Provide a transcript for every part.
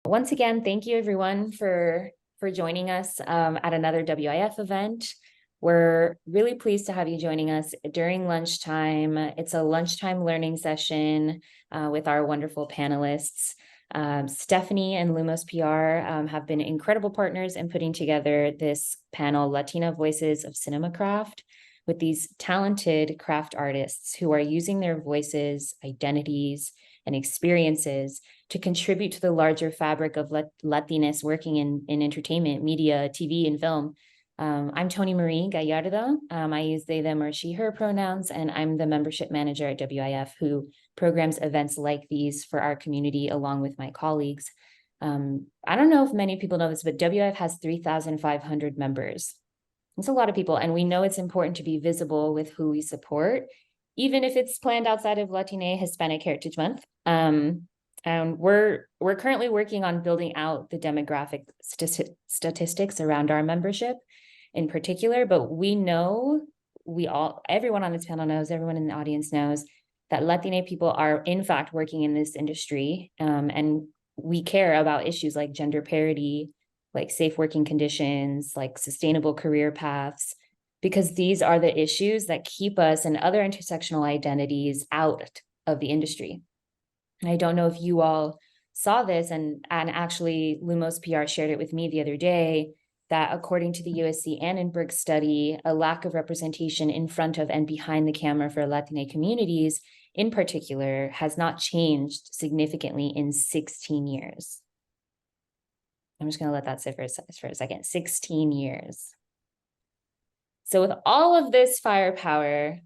Once again, thank you everyone for joining us at another WIF event. We're really pleased to have you joining us during lunchtime. It's a lunchtime learning session with our wonderful panelists. Stephanie and Lumos PR have been incredible partners in putting together this panel, Latina Voices of Cinema Craft, with these talented craft artists who are using their voices, identities, and experiences to contribute to the larger fabric of Latinas working in entertainment, media, TV, and film. I'm Tony Marie Gallardo. I use they, them, or she, her pronouns, and I'm the membership manager at WIF who programs events like these for our community along with my colleagues. I don't know if many people know this, but WIF has 3,500 members. It's a lot of people, and we know it's important to be visible with who we support, even if it's planned outside of Latina Hispanic Heritage Month. And we're currently working on building out the demographic statistics around our membership in particular, but we know, everyone on this panel knows, everyone in the audience knows that Latina people are in fact working in this industry, and we care about issues like gender parity, like safe working conditions, like sustainable career paths, because these are the issues that keep us and other intersectional identities out of the industry. I don't know if you all saw this, and actually Lumos PR shared it with me the other day, that according to the USC Annenberg study, a lack of representation in front of and behind the camera for Latina communities in particular has not changed significantly in 16 years. I'm just going to let that sit for a second. 16 years. So with all of this firepower,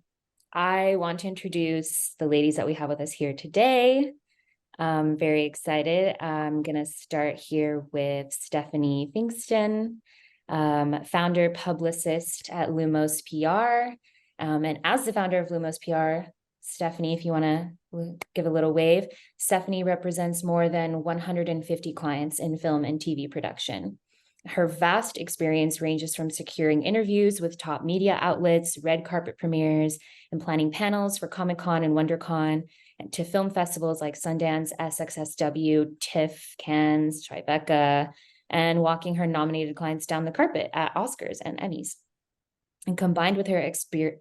I want to introduce the ladies that we have with us here today. I'm very excited. I'm going to start here with Stephanie Pfingsten, founder publicist at Lumos PR. And as the founder of Lumos PR, Stephanie, if you want to give a little wave, Stephanie represents more than 150 clients in film and TV production. Her vast experience ranges from securing interviews with top media outlets, red carpet premieres, and planning panels for Comic-Con and WonderCon, and to film festivals like Sundance, SXSW, TIFF, Cannes, Tribeca, and walking her nominated clients down the carpet at Oscars and Emmys. And combined with her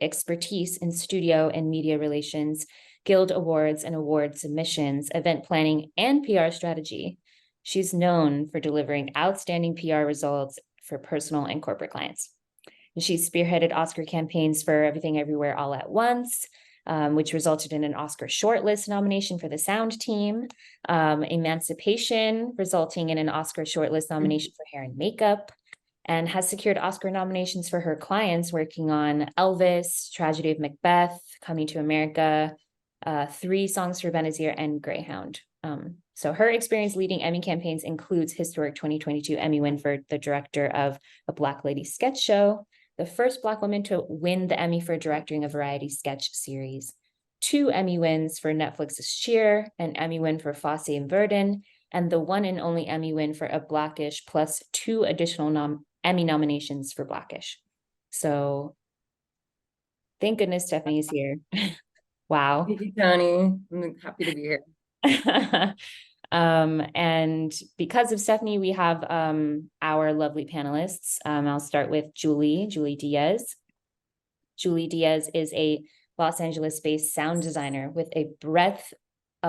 expertise in studio and media relations, Guild Awards and award submissions, event planning, and PR strategy, she's known for delivering outstanding PR results for personal and corporate clients. And she's spearheaded Oscar campaigns for Everything Everywhere All at Once, which resulted in an Oscar shortlist nomination for the sound team, Emancipation, resulting in an Oscar shortlist nomination for hair and makeup, and has secured Oscar nominations for her clients working on Elvis, Tragedy of Macbeth, Coming to America, 3 Songs for Benazir, and Greyhound. So her experience leading Emmy campaigns includes historic 2022 Emmy win for the director of A Black Lady Sketch Show, the first Black woman to win the Emmy for directing a variety sketch series, 2 Emmy wins for Netflix's Cheer, an Emmy win for Fosse and Verdon, and the one and only Emmy win for A Blackish, plus 2 additional Emmy nominations for Blackish. So thank goodness Stephanie's here. Wow. Thank you, Tony. I'm happy to be here. And because of Stephanie, we have our lovely panelists. I'll start with Julie Diaz. Julie Diaz is a Los Angeles-based sound designer with a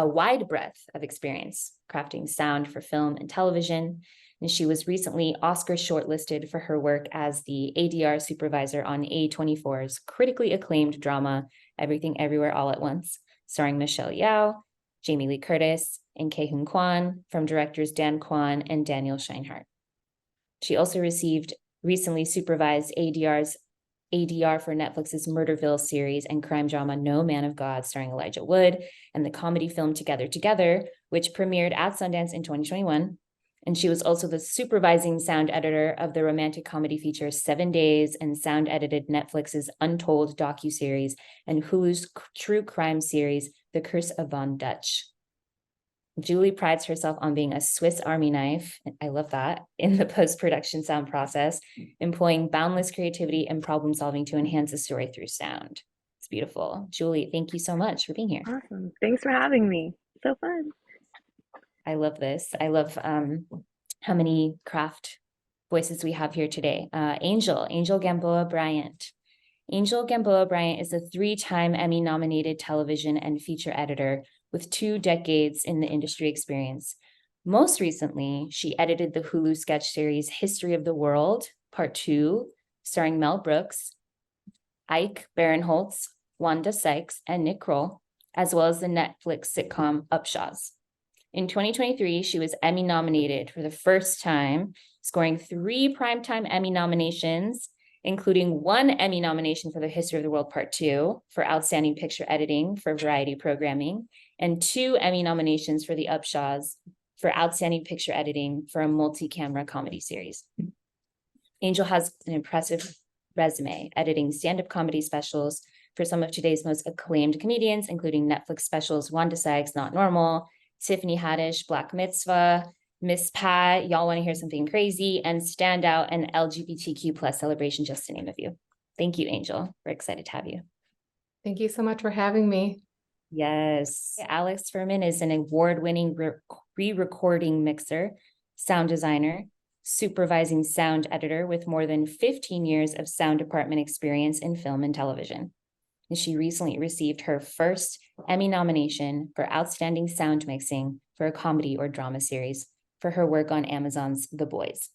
wide breadth of experience crafting sound for film and television. And she was recently Oscar shortlisted for her work as the ADR supervisor on A24's critically acclaimed drama, Everything Everywhere All at Once, starring Michelle Yeoh, Jamie Lee Curtis, and Kei-Hoon Kwan from directors Dan Kwan and Daniel Scheinhardt. She also recently supervised ADR for Netflix's Murderville series and crime drama No Man of God starring Elijah Wood, and the comedy film Together, which premiered at Sundance in 2021. And she was also the supervising sound editor of the romantic comedy feature 7 Days and sound edited Netflix's Untold docuseries and Hulu's true crime series, The Curse of Von Dutch. Julie prides herself on being a Swiss Army knife, I love that, in the post-production sound process, employing boundless creativity and problem solving to enhance a story through sound. It's beautiful. Julie, thank you so much for being here. Awesome. Thanks for having me. So fun. I love this. I love how many craft voices we have here today. Angel Gamboa Bryant. Angel Gamboa Bryant is a 3-time Emmy-nominated television and feature editor with 2 decades in the industry experience. Most recently, she edited the Hulu sketch series History of the World, Part 2, starring Mel Brooks, Ike Barinholtz, Wanda Sykes, and Nick Kroll, as well as the Netflix sitcom Upshaws. In 2023, she was Emmy nominated for the first time, scoring 3 Primetime Emmy nominations, including 1 Emmy nomination for the History of the World Part 2 for Outstanding Picture Editing for Variety Programming, and 2 Emmy nominations for the Upshaws for Outstanding Picture Editing for a multi-camera comedy series. Angel has an impressive resume, editing stand-up comedy specials for some of today's most acclaimed comedians, including Netflix specials Wanda Sykes, Not Normal, Tiffany Haddish, Black Mitzvah, Miss Pat, Y'all Want to Hear Something Crazy, and Standout and LGBTQ plus celebration, just to name a few. Thank you, Angel. We're excited to have you. Thank you so much for having me. Yes. Alex Fehrman is an award-winning re-recording mixer, sound designer, supervising sound editor with more than 15 years of sound department experience in film and television. And she recently received her first Emmy nomination for Outstanding Sound Mixing for a comedy or drama series for her work on Amazon's The Boys.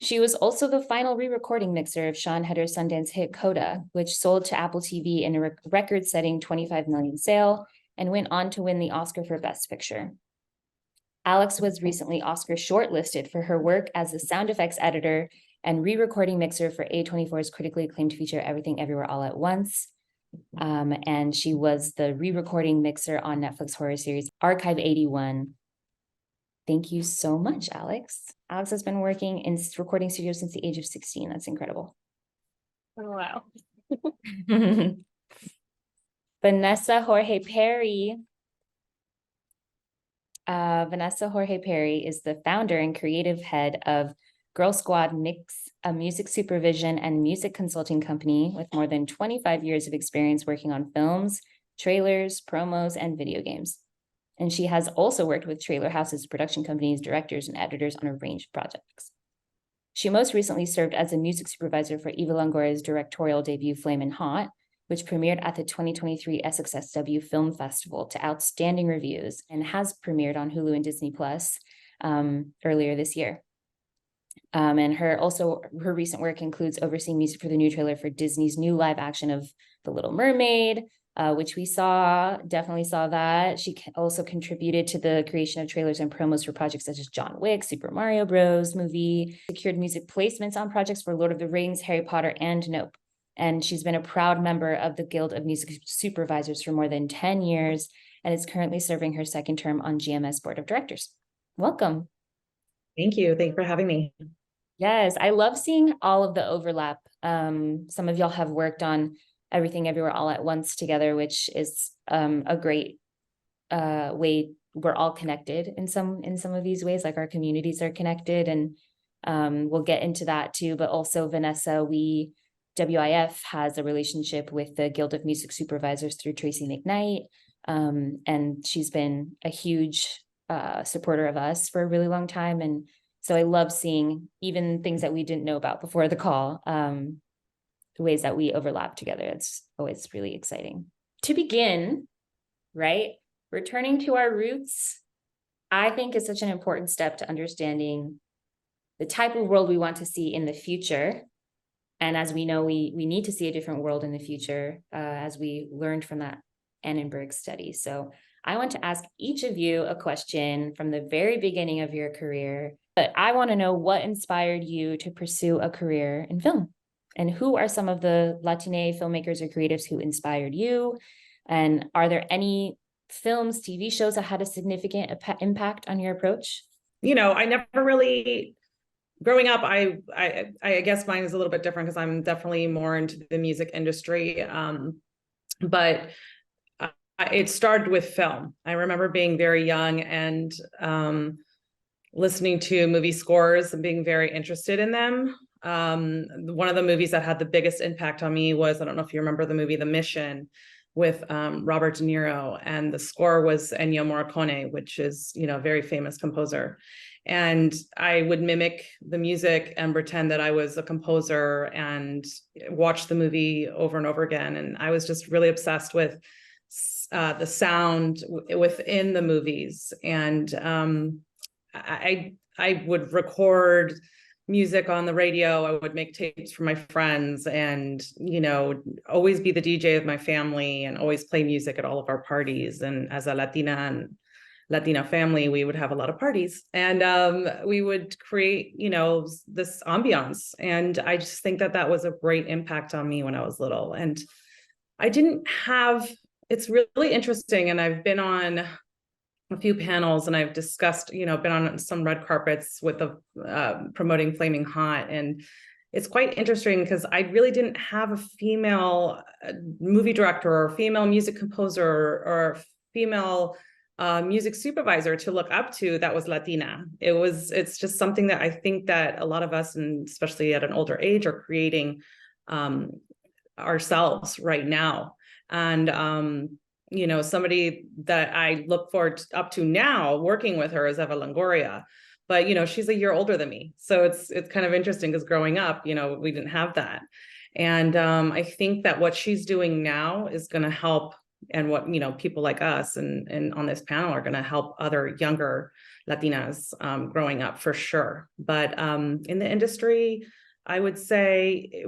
She was also the final re-recording mixer of Sean Hedder's Sundance hit CODA, which sold to Apple TV in a record-setting 25 million sale and went on to win the Oscar for Best Picture. Alex was recently Oscar shortlisted for her work as the sound effects editor and re-recording mixer for A24's critically acclaimed feature Everything Everywhere All at Once. And she was the re-recording mixer on Netflix horror series Archive 81. Thank you so much, Alex. Alex has been working in recording studios since the age of 16. That's incredible. Oh, wow. Vanessa Jorge Perry. Vanessa Jorge Perry is the founder and creative head of Girl Squad Mix, a music supervision and music consulting company with more than 25 years of experience working on films, trailers, promos, and video games. And she has also worked with Trailer House's production companies, directors, and editors on a range of projects. She most recently served as a music supervisor for Eva Longoria's directorial debut, Flamin' Hot, which premiered at the 2023 SXSW Film Festival to outstanding reviews and has premiered on Hulu and Disney Plus earlier this year. And her recent work includes overseeing music for the new trailer for Disney's new live action of The Little Mermaid, which we definitely saw that. She also contributed to the creation of trailers and promos for projects such as John Wick, Super Mario Bros. Movie, secured music placements on projects for Lord of the Rings, Harry Potter, and Nope. And she's been a proud member of the Guild of Music Supervisors for more than 10 years and is currently serving her 2nd term on GMS Board of Directors. Welcome. Thank you. Thank you for having me. Yes, I love seeing all of the overlap. Some of y'all have worked on Everything Everywhere All at Once together, which is a great way. We're all connected in some of these ways, like our communities are connected, and we'll get into that too. But also, Vanessa, WIF has a relationship with the Guild of Music Supervisors through Tracy McKnight, and she's been a huge supporter of us for a really long time. And so I love seeing even things that we didn't know about before the call, the ways that we overlap together. It's always really exciting. To begin, right, returning to our roots, I think is such an important step to understanding the type of world we want to see in the future. And as we know, we need to see a different world in the future, as we learned from that Annenberg study. So I want to ask each of you a question from the very beginning of your career. But I want to know what inspired you to pursue a career in film, and who are some of the Latina filmmakers or creatives who inspired you? And are there any films, TV shows that had a significant impact on your approach? You know, I never really, growing up, I guess mine is a little bit different because I'm definitely more into the music industry. But it started with film. I remember being very young and listening to movie scores and being very interested in them. One of the movies that had the biggest impact on me was, I don't know if you remember the movie The Mission, with Robert De Niro, and the score was Ennio Morricone, which is, you know, a very famous composer. And I would mimic the music and pretend that I was a composer and watch the movie over and over again. And I was just really obsessed with the sound within the movies. And I would record music on the radio. I would make tapes for my friends, and, you know, always be the DJ of my family and always play music at all of our parties. And as a Latina and Latina family, we would have a lot of parties, and we would create, you know, this ambiance. And I just think that that was a great impact on me when I was little. And I didn't have, it's really interesting. And I've been on a few panels, and I've discussed, you know, been on some red carpets with the promoting Flaming Hot. And it's quite interesting because I really didn't have a female movie director or female music composer or female music supervisor to look up to that was Latina. It's just something that I think that a lot of us, and especially at an older age, are creating ourselves right now. And you know, somebody that I look forward up to now working with her is Eva Longoria, but, you know, she's a year older than me. So it's kind of interesting because growing up, you know, we didn't have that. And I think that what she's doing now is going to help, and what, you know, people like us and on this panel are going to help other younger Latinas growing up for sure. But in the industry, I would say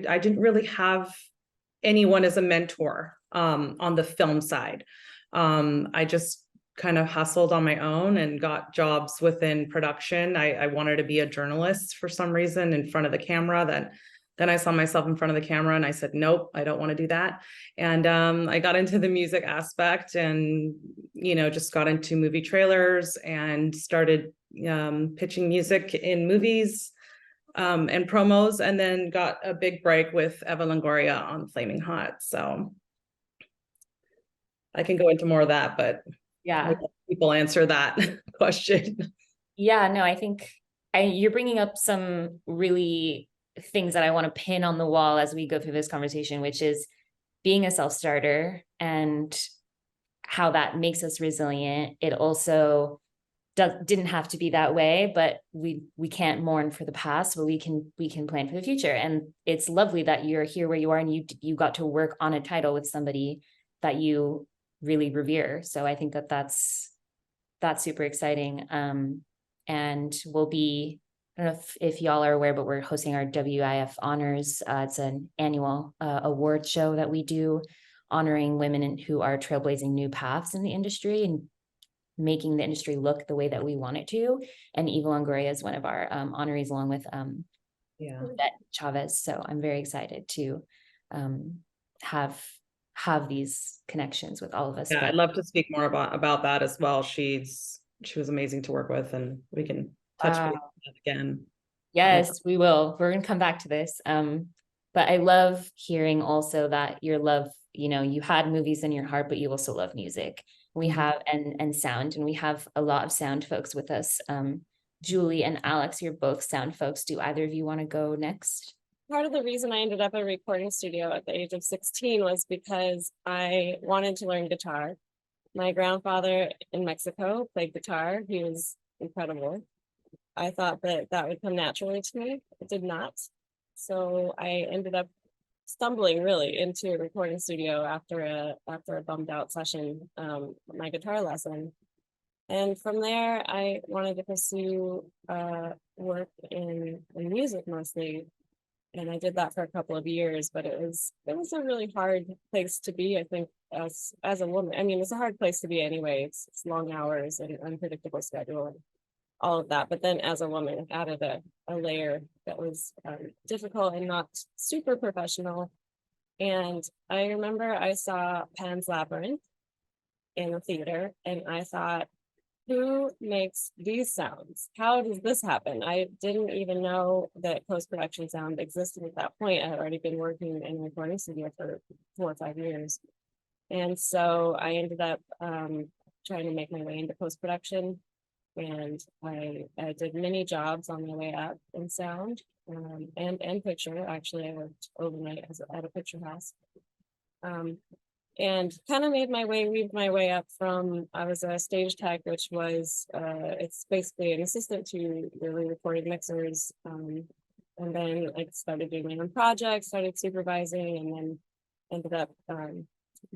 I didn't really have anyone as a mentor on the film side. I just kind of hustled on my own and got jobs within production. I wanted to be a journalist for some reason in front of the camera. Then I saw myself in front of the camera and I said, nope, I don't want to do that. And I got into the music aspect, and, you know, just got into movie trailers and started pitching music in movies and promos, and then got a big break with Eva Longoria on Flaming Hot. So I can go into more of that, but Yeah. I'll let people answer that question. Yeah, no, I think you're bringing up some really things that I want to pin on the wall as we go through this conversation, which is being a self-starter and how that makes us resilient. It also didn't have to be that way, but we can't mourn for the past, but we can plan for the future. And it's lovely that you're here where you are, and you got to work on a title with somebody that you really revere. So I think that's super exciting. And we'll be, I don't know if y'all are aware, but we're hosting our WIF Honors. It's an annual award show that we do, honoring women who are trailblazing new paths in the industry and making the industry look the way that we want it to. And Eva Longoria is one of our honorees, along with Chavez. So I'm very excited to have these connections with all of us. Yeah, but I'd love to speak more about that as well. She was amazing to work with, and we can touch base on that again. Yes, we will. We're going to come back to this. But I love hearing also that your love, you know, you had movies in your heart, but you also love music. We have and sound, and we have a lot of sound folks with us. Julie and Alex, you're both sound folks. Do either of you want to go next? Part of the reason I ended up at a recording studio at the age of 16 was because I wanted to learn guitar. My grandfather in Mexico played guitar. He was incredible. I thought that would come naturally to me. It did not. So I ended up stumbling really into a recording studio after a bummed out session, my guitar lesson. And from there, I wanted to pursue work in music mostly. And I did that for a couple of years, but it was a really hard place to be, I think, as a woman. I mean, it's a hard place to be anyway. It's long hours and unpredictable schedule and all of that. But then as a woman, it added a layer that was difficult and not super professional. And I remember I saw Pan's Labyrinth in the theater, and I thought, who makes these sounds? How does this happen? I didn't even know that post-production sound existed at that point. I had already been working in a recording studio for 4 or 5 years. And so I ended up trying to make my way into post-production. And I did many jobs on my way up in sound and picture. Actually, I worked overnight at a picture house. and kind of weaved my way up from, I was a stage tech, which was, it's basically an assistant to really recorded mixers. And then I started doing my own projects, started supervising, and then ended up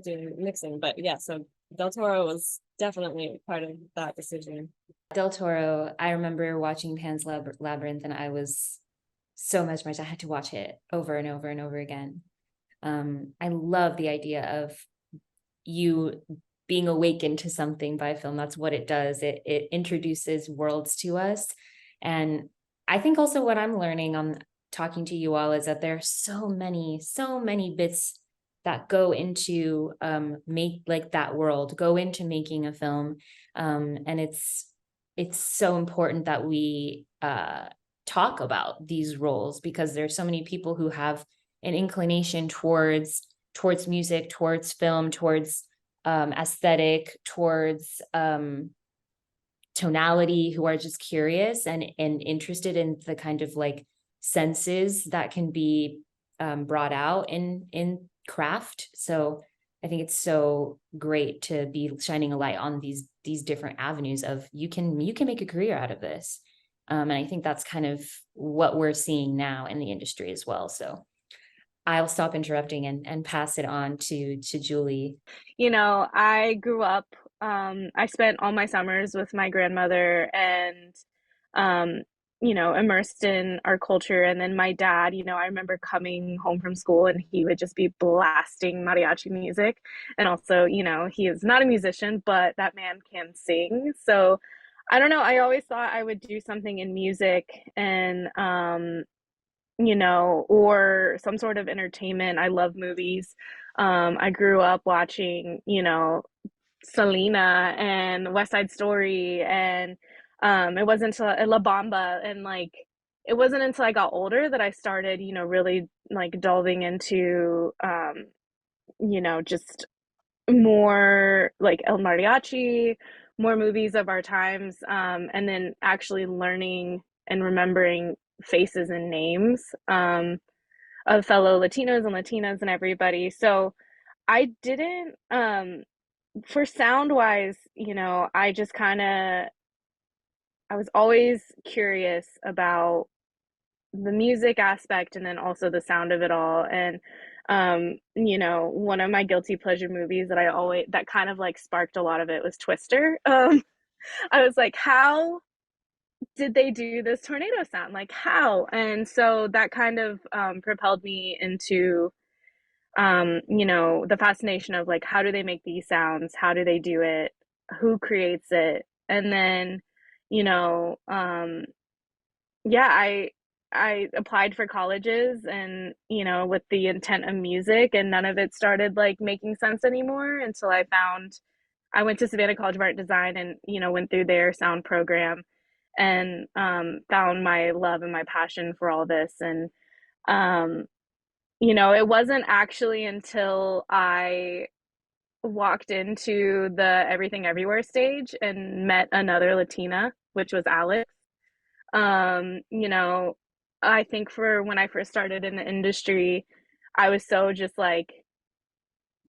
doing mixing. But yeah, so Del Toro was definitely part of that decision. Del Toro, I remember watching Pan's Labyrinth, and I was so mesmerized. I had to watch it over and over and over again. I love the idea of you being awakened to something by film. That's what it does. It introduces worlds to us. And I think also what I'm learning on talking to you all is that there are so many bits that go into make like that world, go into making a film. And it's so important that we talk about these roles, because there's so many people who have an inclination towards music, towards film, towards aesthetic, towards tonality, who are just curious and interested in the kind of like senses that can be brought out in craft. So I think it's so great to be shining a light on these different avenues of you can make a career out of this. And I think that's kind of what we're seeing now in the industry as well. So I'll stop interrupting and pass it on to Julie. You know, I grew up, I spent all my summers with my grandmother and, you know, immersed in our culture. And then my dad, you know, I remember coming home from school and he would just be blasting mariachi music. And also, you know, he is not a musician, but that man can sing. So I don't know, I always thought I would do something in music and, you know, or some sort of entertainment. I love movies. I grew up watching, you know, Selena and West Side Story, and it wasn't until La Bamba, and like it wasn't until I got older that I started, you know, really like delving into, you know, just more like El Mariachi, more movies of our times, and then actually learning and remembering faces and names of fellow Latinos and Latinas and everybody. So I didn't, for sound wise, you know, I just kind of, I was always curious about the music aspect and then also the sound of it all. And, you know, one of my guilty pleasure movies that kind of like sparked a lot of it was Twister. I was like, how did they do this tornado sound? Like, how? And so that kind of propelled me into, you know, the fascination of like, how do they make these sounds? How do they do it? Who creates it? And then, you know, yeah, I applied for colleges and, you know, with the intent of music, and none of it started like making sense anymore until I went to Savannah College of Art and Design and, you know, went through their sound program and found my love and my passion for all this. And, you know, it wasn't actually until I walked into the Everything Everywhere stage and met another Latina, which was Alex. You know, I think for when I first started in the industry, I was so just like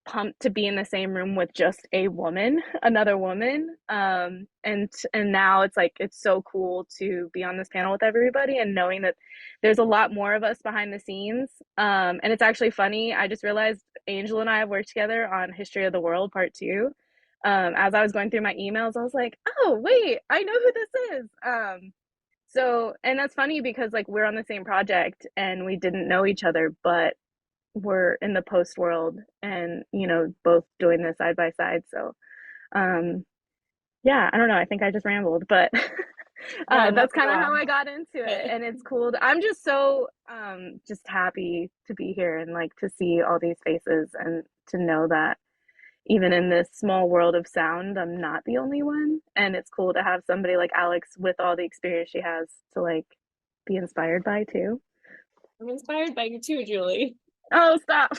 pumped to be in the same room with just a woman, another woman. And now it's like it's so cool to be on this panel with everybody and knowing that there's a lot more of us behind the scenes. And it's actually funny, I just realized Angel and I have worked together on History of the World Part 2. As I was going through my emails, I was like, oh wait, I know who this is. So, and that's funny because like we're on the same project and we didn't know each other, but we're in the post world and, you know, both doing this side by side. So, yeah, I don't know. I think I just rambled, but that's kind of how I got into it. And it's cool. I'm just so just happy to be here and like to see all these faces and to know that even in this small world of sound, I'm not the only one. And it's cool to have somebody like Alex with all the experience she has to like be inspired by too. I'm inspired by you too, Julie. Oh, stop.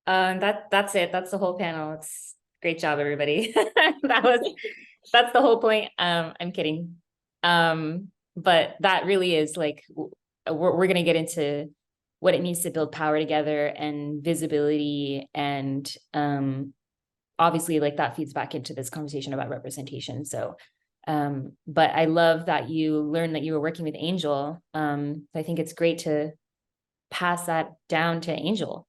That's it. That's the whole panel. It's great job, everybody. That's the whole point. I'm kidding. But that really is like, we're going to get into what it needs to build power together and visibility. And obviously like that feeds back into this conversation about representation. So but I love that you learned that you were working with Angel. I think it's great to pass that down to Angel.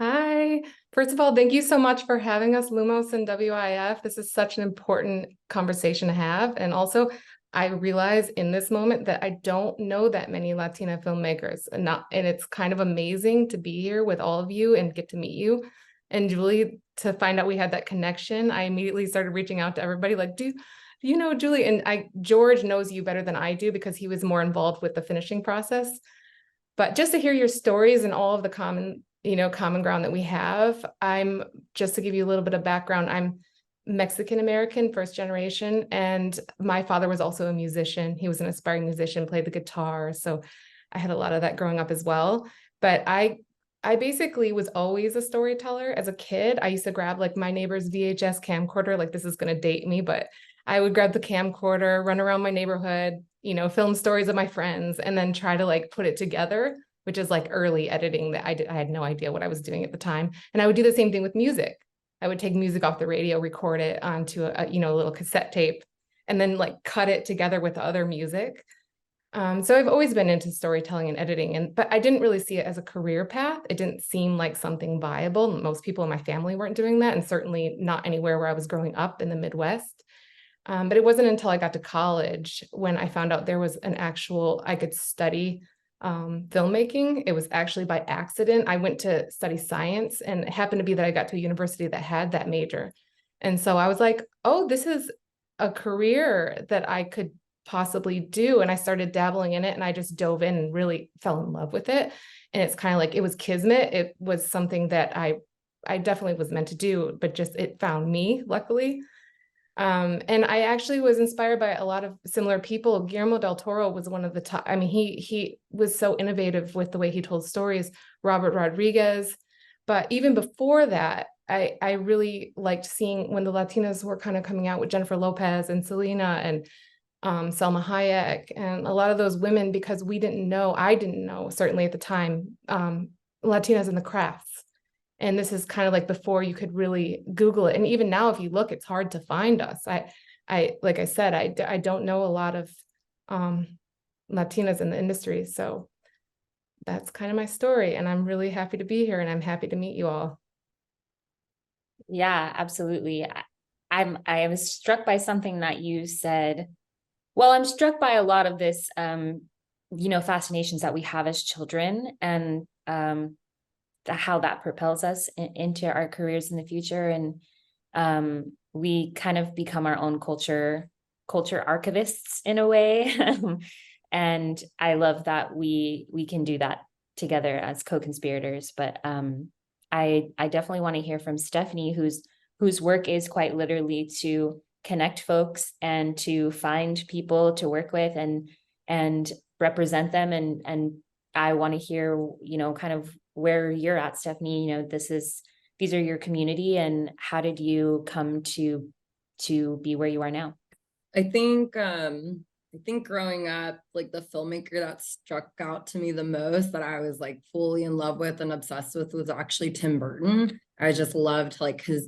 Hi. First of all, thank you so much for having us, Lumos and WIF. This is such an important conversation to have. And also, I realize in this moment that I don't know that many Latina filmmakers, and it's kind of amazing to be here with all of you and get to meet you. And Julie, to find out we had that connection, I immediately started reaching out to everybody like, do you know Julie? And George knows you better than I do because he was more involved with the finishing process. But just to hear your stories and all of the common ground that we have, just to give you a little bit of background, I'm Mexican-American, first generation, and my father was also a musician. He was an aspiring musician, played the guitar. So I had a lot of that growing up as well. But I basically was always a storyteller. As a kid, I used to grab like my neighbor's VHS camcorder, like this is going to date me, but I would grab the camcorder, run around my neighborhood, film stories of my friends, and then try to like put it together, which is like early editing that I had no idea what I was doing at the time. And I would do the same thing with music. I would take music off the radio, record it onto a little cassette tape, and then like cut it together with other music. So I've always been into storytelling and editing, but I didn't really see it as a career path. It didn't seem like something viable. Most people in my family weren't doing that, and certainly not anywhere where I was growing up in the Midwest. But it wasn't until I got to college when I found out there was I could study filmmaking. It was actually by accident. I went to study science, and it happened to be that I got to a university that had that major. And so I was like, oh, this is a career that I could possibly do. And I started dabbling in it, and I just dove in and really fell in love with it. And it's kind of like, it was kismet. It was something that I definitely was meant to do, but just it found me, luckily. And I actually was inspired by a lot of similar people. Guillermo del Toro was one of the top. I mean, he was so innovative with the way he told stories. Robert Rodriguez. But even before that, I really liked seeing when the Latinas were kind of coming out with Jennifer Lopez and Selena and Selma Hayek and a lot of those women, because I didn't know, certainly at the time, Latinas in the crafts. And this is kind of like before you could really Google it. And even now, if you look, it's hard to find us. Like I said, I don't know a lot of Latinas in the industry. So that's kind of my story. And I'm really happy to be here, and I'm happy to meet you all. Yeah, absolutely. I was struck by something that you said. Well, I'm struck by a lot of this, fascinations that we have as children, and how that propels us into our careers in the future. And we kind of become our own culture archivists in a way. And I love that we can do that together as co-conspirators. But I definitely want to hear from Stephanie, whose work is quite literally to connect folks and to find people to work with and represent them. And I want to hear, kind of where you're at, Stephanie. These are your community, and how did you come to be where you are now? I think growing up, like the filmmaker that struck out to me the most, that I was like fully in love with and obsessed with, was actually Tim Burton. I just loved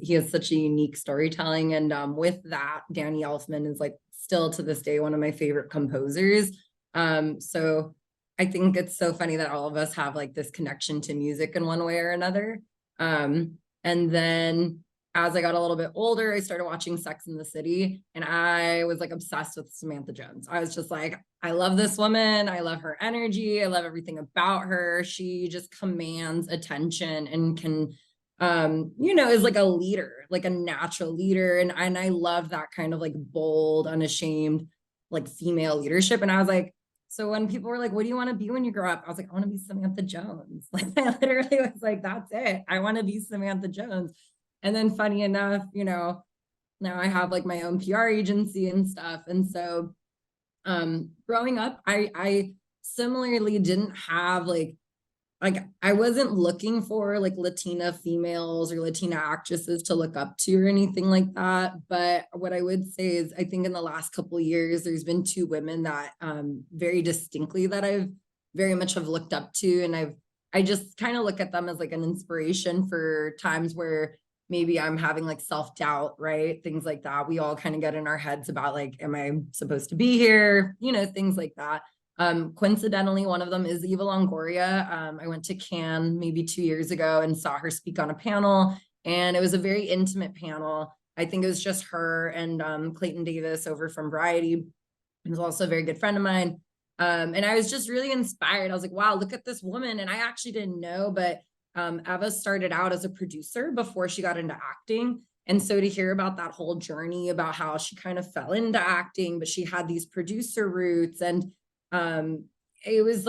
he has such a unique storytelling, and with that, Danny Elfman is like still to this day one of my favorite composers. So I think it's so funny that all of us have like this connection to music in one way or another. And then as I got a little bit older, I started watching Sex and the City, and I was like obsessed with Samantha Jones. I was just like, I love this woman. I love her energy. I love everything about her. She just commands attention and can, is like a leader, like a natural leader. And I love that kind of like bold, unashamed, like female leadership. And I was like, so when people were like, what do you want to be when you grow up? I was like, I want to be Samantha Jones. Like, I literally was like, that's it. I want to be Samantha Jones. And then funny enough, now I have like my own PR agency and stuff. And so growing up, I similarly didn't have like I wasn't looking for like Latina females or Latina actresses to look up to or anything like that. But what I would say is, I think in the last couple of years, there's been two women that very distinctly that I've very much have looked up to. And I just kind of look at them as like an inspiration for times where maybe I'm having like self-doubt, right? Things like that. We all kind of get in our heads about like, am I supposed to be here? You know, things like that. Coincidentally, one of them is Eva Longoria. I went to Cannes maybe 2 years ago and saw her speak on a panel, and it was a very intimate panel. I think it was just her and Clayton Davis over from Variety. He was also a very good friend of mine. And I was just really inspired. I was like, wow, look at this woman. And I actually didn't know, but Eva started out as a producer before she got into acting. And so to hear about that whole journey, about how she kind of fell into acting, but she had these producer roots, and it was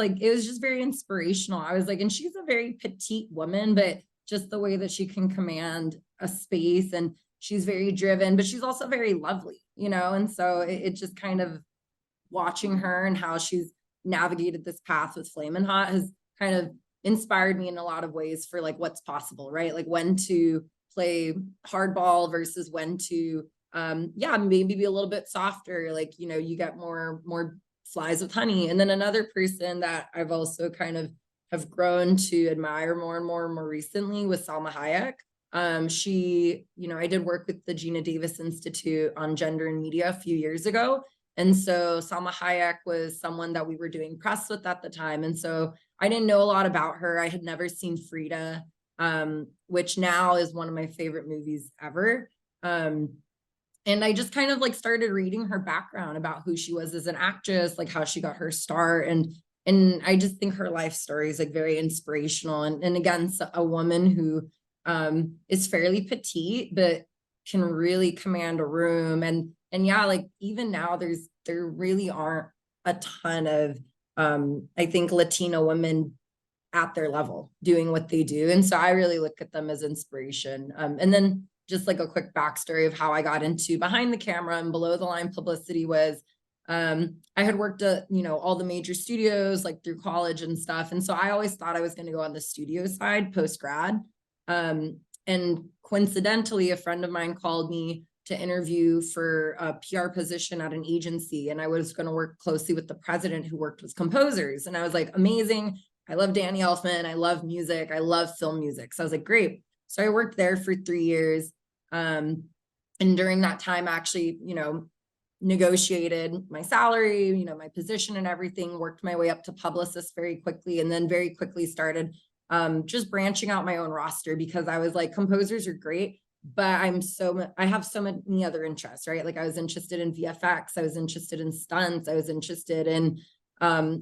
just very inspirational. I was like, and she's a very petite woman, but just the way that she can command a space, and she's very driven, but she's also very lovely, you know? And so it just kind of, watching her and how she's navigated this path with Flamin' Hot has kind of inspired me in a lot of ways for like what's possible, right? Like when to play hardball versus when to maybe be a little bit softer, like, you know, you get more flies with honey. And then another person that I've also kind of have grown to admire more and more recently was Salma Hayek. She, you know, I did work with the Gina Davis Institute on gender and media a few years ago. And so Salma Hayek was someone that we were doing press with at the time. And so I didn't know a lot about her. I had never seen Frida, which now is one of my favorite movies ever. And I just kind of like started reading her background about who she was as an actress, like how she got her start. And I just think her life story is like very inspirational. And again, a woman who is fairly petite, but can really command a room. And yeah, like even now there really aren't a ton of, I think, Latina women at their level doing what they do. And so I really look at them as inspiration. And then just like a quick backstory of how I got into behind the camera and below the line publicity was, I had worked at, you know, all the major studios like through college and stuff. And so I always thought I was going to go on the studio side post-grad. And coincidentally, a friend of mine called me to interview for a PR position at an agency. And I was going to work closely with the president who worked with composers. And I was like, amazing. I love Danny Elfman. I love music. I love film music. So I was like, great. So I worked there for 3 years. And during that time, actually, you know, negotiated my salary, you know, my position and everything, worked my way up to publicist very quickly, and then very quickly started just branching out my own roster, because I was like, composers are great, but I have so many other interests, right? Like I was interested in VFX, I was interested in stunts, I was interested in,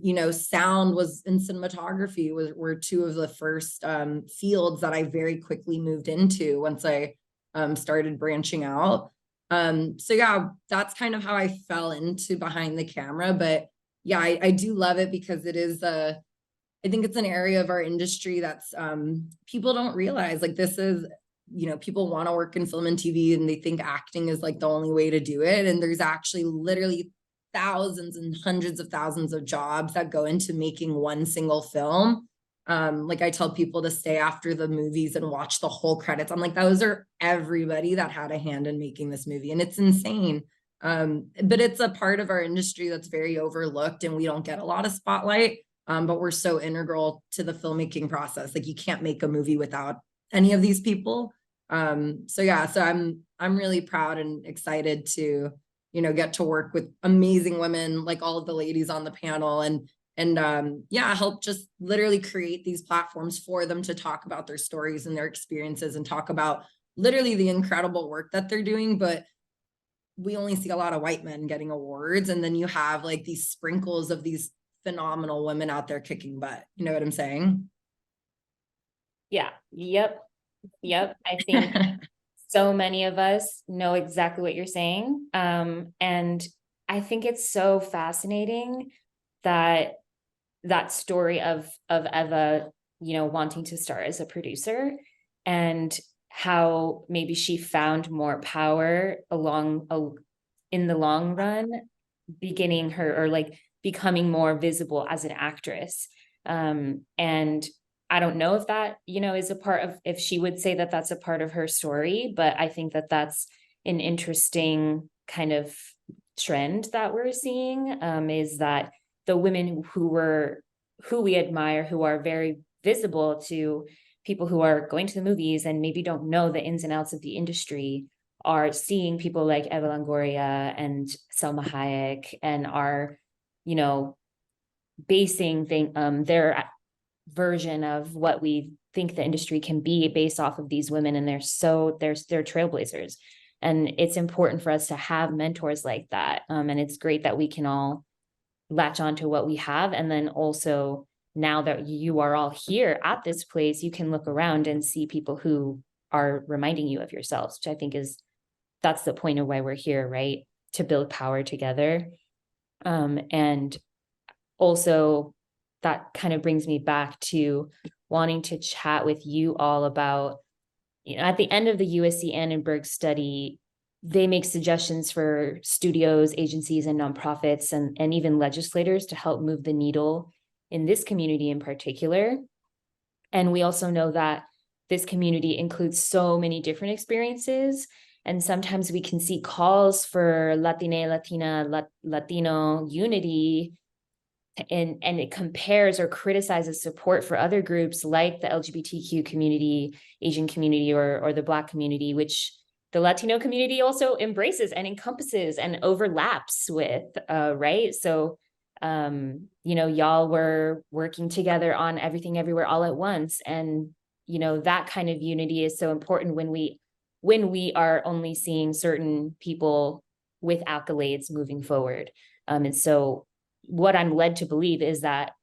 you know, sound was in cinematography were two of the first fields that I very quickly moved into once I started branching out. So yeah, that's kind of how I fell into behind the camera. But yeah, I do love it because it is I think it's an area of our industry that's people don't realize, like this is, you know, people want to work in film and TV and they think acting is like the only way to do it. And there's actually literally thousands and hundreds of thousands of jobs that go into making one single film. Like I tell people to stay after the movies and watch the whole credits. I'm like, those are everybody that had a hand in making this movie. And it's insane. But it's a part of our industry that's very overlooked and we don't get a lot of spotlight. But we're so integral to the filmmaking process. Like you can't make a movie without any of these people. So yeah, so I'm really proud and excited to, you know, get to work with amazing women like all of the ladies on the panel and yeah, help just literally create these platforms for them to talk about their stories and their experiences and talk about literally the incredible work that they're doing. But we only see a lot of white men getting awards, and then you have like these sprinkles of these phenomenal women out there kicking butt. You know what I'm saying? Yeah. Yep. I think so many of us know exactly what you're saying. And I think it's so fascinating that story of Eva, you know, wanting to start as a producer and how maybe she found more power in the long run, beginning her or like becoming more visible as an actress. And I don't know if that, you know, is a part of, if she would say that that's a part of her story, but I think that that's an interesting kind of trend that we're seeing, is that the women who were who we admire, who are very visible to people who are going to the movies and maybe don't know the ins and outs of the industry, are seeing people like Eva Longoria and Selma Hayek, and are, you know, basing their version of what we think the industry can be based off of these women. And they're trailblazers. And it's important for us to have mentors like that. And it's great that we can all latch on to what we have. And then also, now that you are all here at this place, you can look around and see people who are reminding you of yourselves, which I think that's the point of why we're here, right? To build power together. And also, that kind of brings me back to wanting to chat with you all about, you know, at the end of the USC Annenberg study, they make suggestions for studios, agencies, and nonprofits, and even legislators to help move the needle in this community in particular. And we also know that this community includes so many different experiences. And sometimes we can see calls for Latina, Latino unity, and it compares or criticizes support for other groups like the LGBTQ community, Asian community, or the Black community, which the Latino community also embraces and encompasses and overlaps with, right? So, you know, y'all were working together on Everything Everywhere All at Once. And, you know, that kind of unity is so important when we are only seeing certain people with accolades moving forward. And so what I'm led to believe is that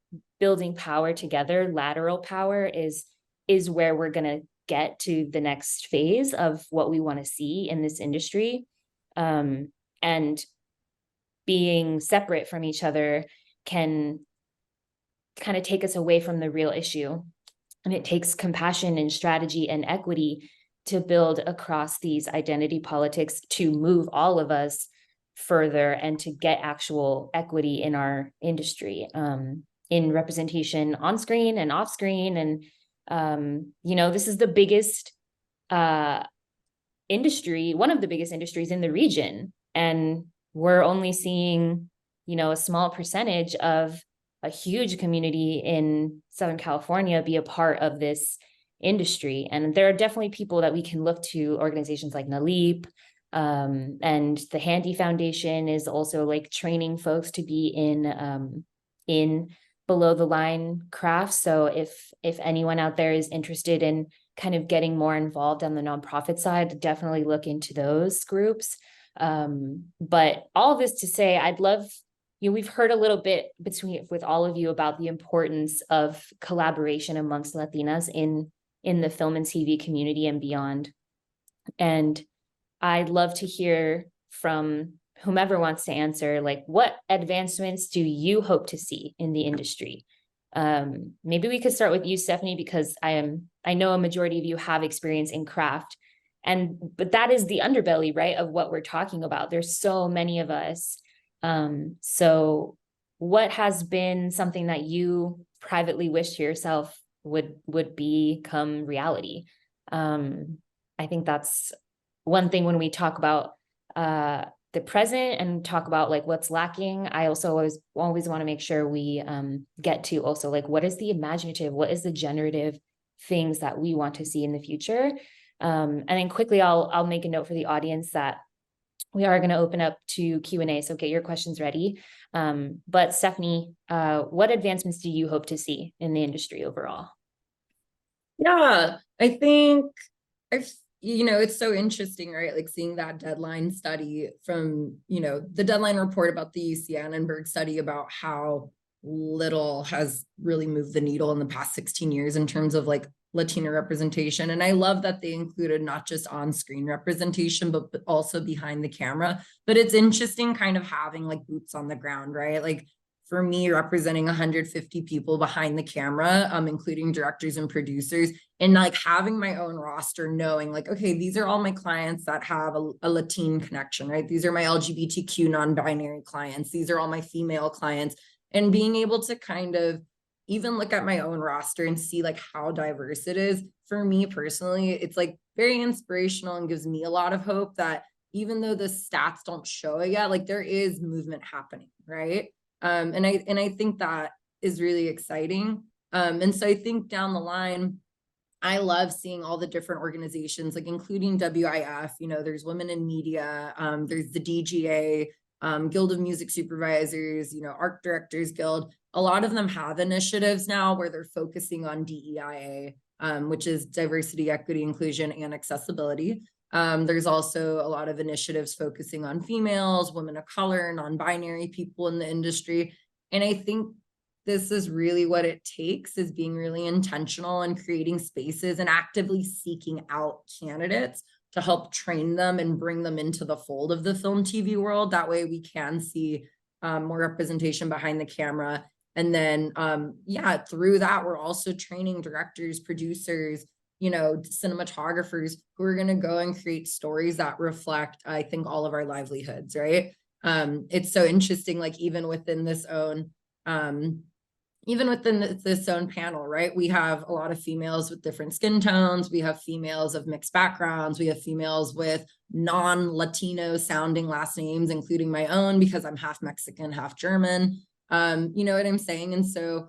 building power together, lateral power, is where we're going to get to the next phase of what we want to see in this industry. And being separate from each other can kind of take us away from the real issue. And it takes compassion and strategy and equity to build across these identity politics to move all of us further and to get actual equity in our industry, in representation on screen and off screen. And, you know, this is the biggest industry, one of the biggest industries in the region. And we're only seeing, you know, a small percentage of a huge community in Southern California be a part of this industry. And there are definitely people that we can look to, organizations like NALEAP, and the Handy Foundation is also like training folks to be in below the line crafts. So if anyone out there is interested in kind of getting more involved on the nonprofit side, definitely look into those groups. But all of this to say, I'd love, you know, we've heard a little bit with all of you about the importance of collaboration amongst Latinas in the film and TV community and beyond. And I'd love to hear from whomever wants to answer, like, what advancements do you hope to see in the industry? Maybe we could start with you, Stephanie, because I know a majority of you have experience in craft, but that is the underbelly, right, of what we're talking about. There's so many of us. So what has been something that you privately wish to yourself would become reality? I think that's one thing when we talk about the present and talk about like what's lacking. I also always want to make sure we get to also like, what is the imaginative, what is the generative things that we want to see in the future? And then quickly, I'll make a note for the audience that we are going to open up to Q&A, so get your questions ready. But Stephanie, what advancements do you hope to see in the industry overall? Yeah, I think it's so interesting, right? Like seeing that deadline study from, the deadline report about the UC Annenberg study about how little has really moved the needle in the past 16 years in terms of like Latina representation. And I love that they included not just on-screen representation, but also behind the camera. But it's interesting kind of having like boots on the ground, right? Like for me, representing 150 people behind the camera, including directors and producers, and like having my own roster, knowing like, okay, these are all my clients that have a Latin connection, right? These are my LGBTQ non-binary clients. These are all my female clients. And being able to kind of even look at my own roster and see like how diverse it is, for me personally, it's like very inspirational and gives me a lot of hope that even though the stats don't show it yet, like there is movement happening, right? And I think that is really exciting. And so I think down the line, I love seeing all the different organizations, like including WIF, you know, there's Women in Media, there's the DGA, Guild of Music Supervisors, you know, Art Directors Guild. A lot of them have initiatives now where they're focusing on DEIA, which is diversity, equity, inclusion, and accessibility. There's also a lot of initiatives focusing on females, women of color, non-binary people in the industry. And I think this is really what it takes, is being really intentional and creating spaces and actively seeking out candidates to help train them and bring them into the fold of the film TV world. That way we can see more representation behind the camera. And then, yeah, through that, we're also training directors, producers, you know, cinematographers who are going to go and create stories that reflect, I think, all of our livelihoods, right? It's so interesting, like even within this own panel, right? We have a lot of females with different skin tones. We have females of mixed backgrounds. We have females with non-Latino sounding last names, including my own, because I'm half Mexican, half German. You know what I'm saying? And so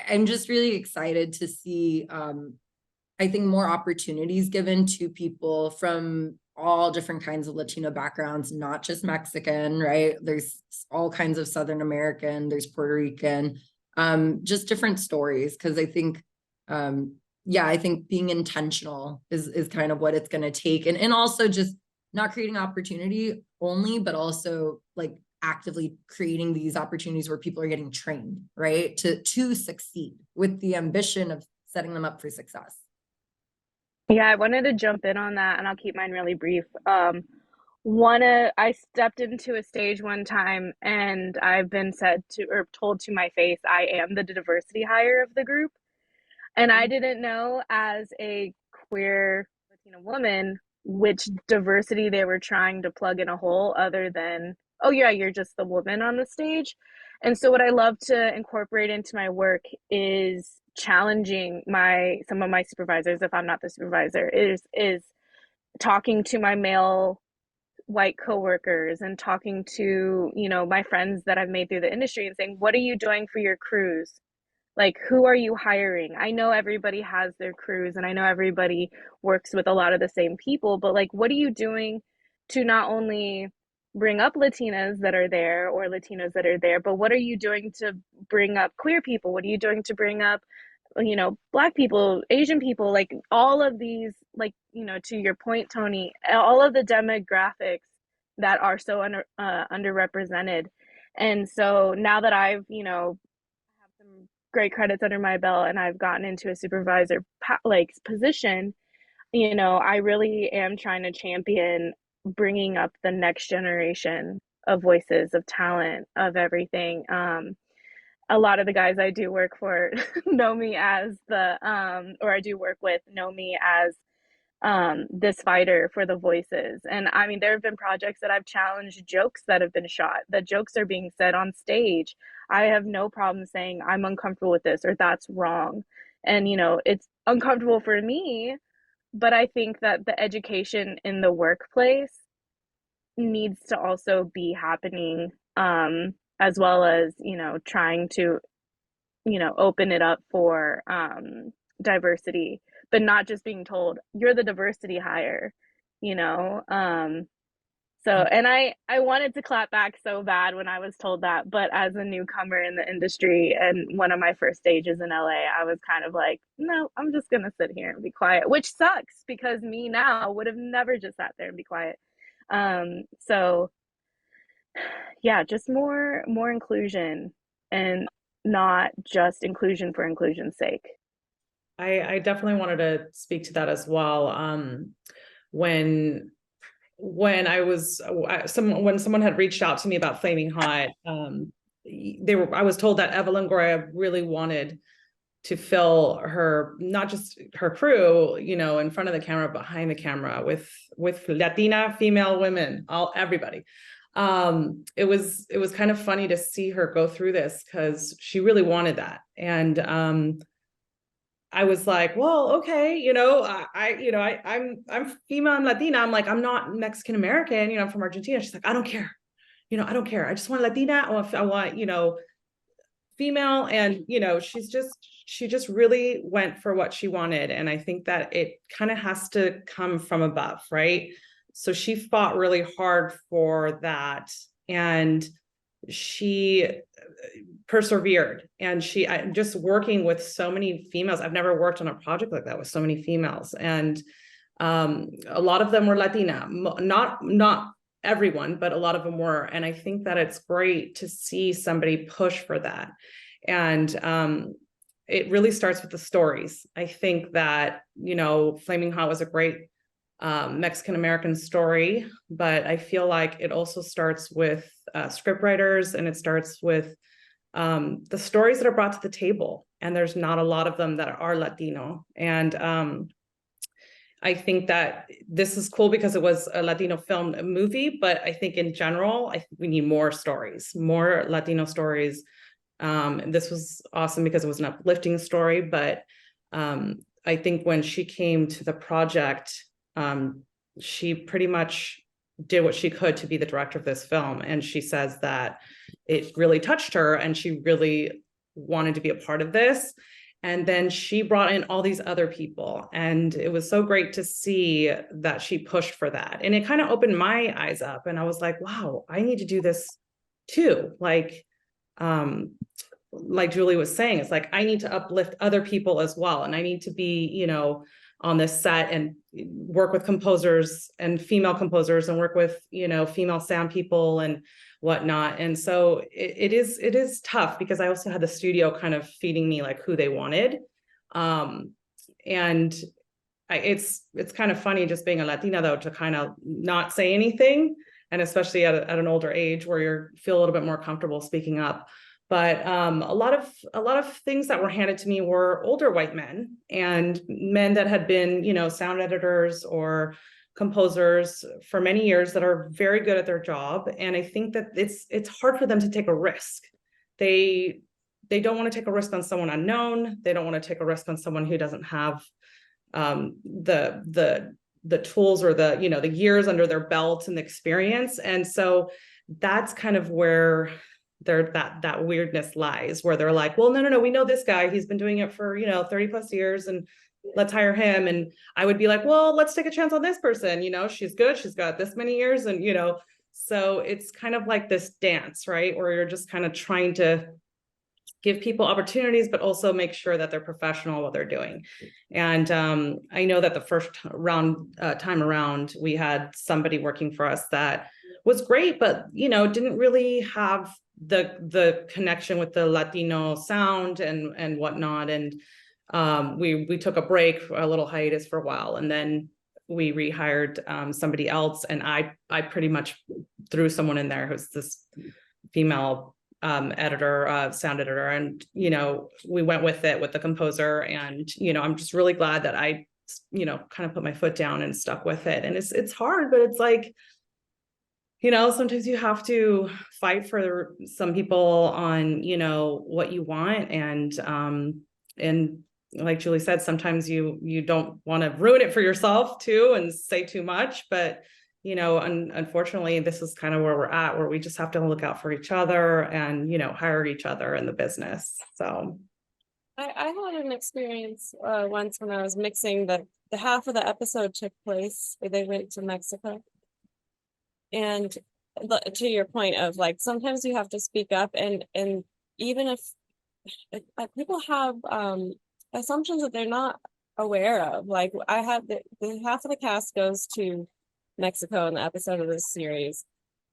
I'm just really excited to see, I think, more opportunities given to people from all different kinds of Latino backgrounds, not just Mexican, right? There's all kinds of Southern American, there's Puerto Rican, just different stories. Cause I think, yeah, I think being intentional is kind of what it's going to take. And also just not creating opportunity only, but also like actively creating these opportunities where people are getting trained, right? To succeed with the ambition of setting them up for success. Yeah, I wanted to jump in on that, and I'll keep mine really brief. I stepped into a stage one time, and I've been said to, or told to my face, I am the diversity hire of the group. And I didn't know, as a queer Latina woman, which diversity they were trying to plug in a hole other than, oh yeah, you're just the woman on the stage. And so what I love to incorporate into my work is challenging some of my supervisors, if I'm not the supervisor, is talking to my male white coworkers and talking to, you know, my friends that I've made through the industry and saying, what are you doing for your crews? Like, who are you hiring? I know everybody has their crews and I know everybody works with a lot of the same people, but like, what are you doing to not only bring up Latinas that are there or Latinos that are there, but what are you doing to bring up queer people? What are you doing to bring up, you know, Black people, Asian people, like all of these, like, you know, to your point, Tony, all of the demographics that are so underrepresented. And so now that I've, you know, have some great credits under my belt and I've gotten into a supervisor like position, you know, I really am trying to champion bringing up the next generation of voices, of talent, of everything. A lot of the guys I do work for know me as or I do work with, know me as this fighter for the voices. And I mean, there have been projects that I've challenged jokes that have been shot, that jokes are being said on stage. I have no problem saying I'm uncomfortable with this or that's wrong. And, you know, it's uncomfortable for me, but I think that the education in the workplace needs to also be happening, as well as, you know, trying to, you know, open it up for diversity, but not just being told you're the diversity hire, you know. So, and I wanted to clap back so bad when I was told that, but as a newcomer in the industry and one of my first stages in LA, I was kind of like, no, I'm just gonna sit here and be quiet, which sucks because me now would have never just sat there and be quiet. So yeah, just more inclusion and not just inclusion for inclusion's sake. I definitely wanted to speak to that as well. When someone had reached out to me about Flaming Hot, I was told that Evelyn Goya really wanted to fill her, not just her crew, you know, in front of the camera, behind the camera with Latina female women, everybody. It was kind of funny to see her go through this because she really wanted that. And I was like, well, okay, you know, I'm female and Latina. I'm like, I'm not Mexican American, you know, I'm from Argentina. She's like, I don't care. You know, I don't care. I just want Latina. I want, you know, female, and she just really went for what she wanted. And I think that it kind of has to come from above, right? So she fought really hard for that, and she persevered. And I'm just working with so many females. I've never worked on a project like that with so many females, and a lot of them were Latina, not everyone, but a lot of them were. And I think that it's great to see somebody push for that. And it really starts with the stories. I think that, Flaming Hot was a great Mexican-American story, but I feel like it also starts with script writers, and it starts with the stories that are brought to the table. And there's not a lot of them that are Latino. And I think that this is cool because it was a Latino film, a movie, but I think in general, we need more stories, more Latino stories. And this was awesome because it was an uplifting story, but I think when she came to the project, she pretty much did what she could to be the director of this film. And she says that it really touched her and she really wanted to be a part of this. And then she brought in all these other people. And it was so great to see that she pushed for that. And it kind of opened my eyes up. And I was like, wow, I need to do this too. Like Julie was saying, it's like, I need to uplift other people as well. And I need to be, on this set and work with composers and female composers and work with, female sound people and whatnot. And so it is tough because I also had the studio kind of feeding me like who they wanted. And it's kind of funny just being a Latina though, to kind of not say anything. And especially at an older age where you feel a little bit more comfortable speaking up. But a lot of things that were handed to me were older white men and men that had been, sound editors or composers for many years that are very good at their job. And I think that it's hard for them to take a risk. They don't want to take a risk on someone unknown. They don't want to take a risk on someone who doesn't have the tools or the years under their belt and the experience. And so that's kind of where that weirdness lies, where they're like, well, no, we know this guy, he's been doing it for 30 plus years and let's hire him. And I would be like, well, let's take a chance on this person, she's good, she's got this many years. And so it's kind of like this dance, right, where you're just kind of trying to give people opportunities, but also make sure that they're professional what they're doing. And I know that the first time around, we had somebody working for us that was great, but didn't really have the connection with the Latino sound and whatnot. And we took a break, a little hiatus for a while, and then we rehired somebody else. And I pretty much threw someone in there who's this female editor, sound editor, and we went with it with the composer. And I'm just really glad that I kind of put my foot down and stuck with it. And it's hard, but it's like, sometimes you have to fight for some people on, what you want. And like Julie said, sometimes you don't want to ruin it for yourself too and say too much, but unfortunately, this is kind of where we're at, where we just have to look out for each other and, hire each other in the business. So I had an experience once when I was mixing the half of the episode took place. They went to Mexico. And to your point of like, sometimes you have to speak up and even if people have assumptions that they're not aware of, like I had the half of the cast goes to Mexico in the episode of this series.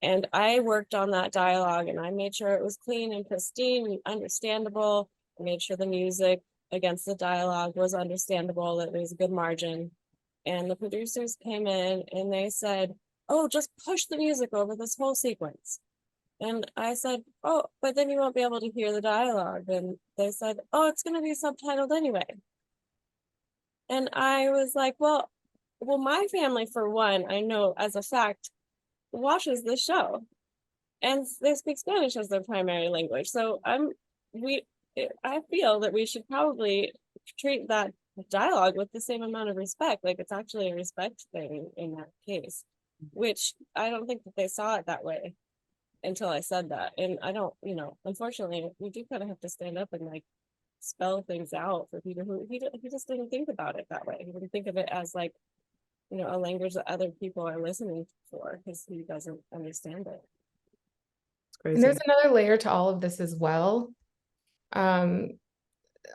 And I worked on that dialogue and I made sure it was clean and pristine and understandable. I made sure the music against the dialogue was understandable, that there was a good margin. And the producers came in and they said, oh, just push the music over this whole sequence. And I said, oh, but then you won't be able to hear the dialogue. And they said, oh, it's going to be subtitled anyway. And I was like, well, my family, for one, I know as a fact, watches this show. And they speak Spanish as their primary language. So I feel that we should probably treat that dialogue with the same amount of respect. Like it's actually a respect thing in that case, which I don't think that they saw it that way. until I said that. And I don't, unfortunately, we do kind of have to stand up and like spell things out for people who he just didn't think about it that way. He didn't think of it as like, a language that other people are listening for because he doesn't understand it. And there's another layer to all of this as well. All